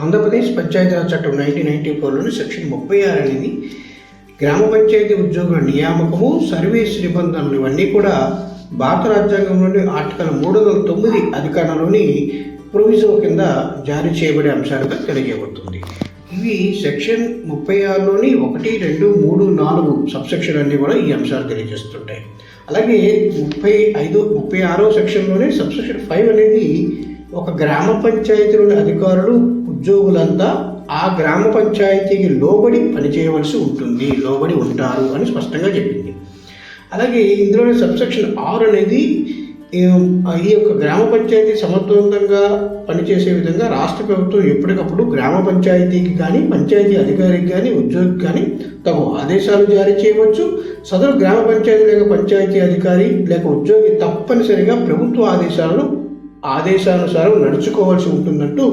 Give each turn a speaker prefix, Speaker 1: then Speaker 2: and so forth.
Speaker 1: ఆంధ్రప్రదేశ్ పంచాయతీరాజ్ చట్టం 1994లోని సెక్షన్ 36 అనేది గ్రామ పంచాయతీ ఉద్యోగుల నియామకము, సర్వీస్ నిబంధనలు ఇవన్నీ కూడా భారత రాజ్యాంగంలోని ఆర్టికల్ 309 అధికరణలోని ప్రొవిజన్ కింద జారీ చేయబడే అంశాలుగా తెలియజేయబడుతుంది. ఇవి సెక్షన్ 36లోని 1, 2, 3, 4 సబ్సెక్షన్ అన్నీ కూడా ఈ అంశాలు తెలియజేస్తుంటాయి. అలాగే 36వ సెక్షన్లోనే సబ్సెక్షన్ 5 అనేది ఒక గ్రామ పంచాయతీలోని అధికారులు, ఉద్యోగులంతా ఆ గ్రామ పంచాయతీకి లోబడి పనిచేయవలసి ఉంటుంది, లోబడి ఉంటారు అని స్పష్టంగా చెప్పింది. అలాగే ఇందులోని సబ్సెక్షన్ 6 అనేది ఈ యొక్క గ్రామ పంచాయతీ సమర్థవంతంగా పనిచేసే విధంగా రాష్ట్ర ప్రభుత్వం ఎప్పటికప్పుడు గ్రామ పంచాయతీకి కానీ, పంచాయతీ అధికారికి కానీ, ఉద్యోగికి కానీ తగు ఆదేశాలు జారీ చేయవచ్చు. సదరు గ్రామ పంచాయతీ లేక పంచాయతీ అధికారి లేక ఉద్యోగి తప్పనిసరిగా ప్రభుత్వ ఆదేశాలను ఆదేశానుసారం నడుచుకోవాల్సి ఉంటుందంటూ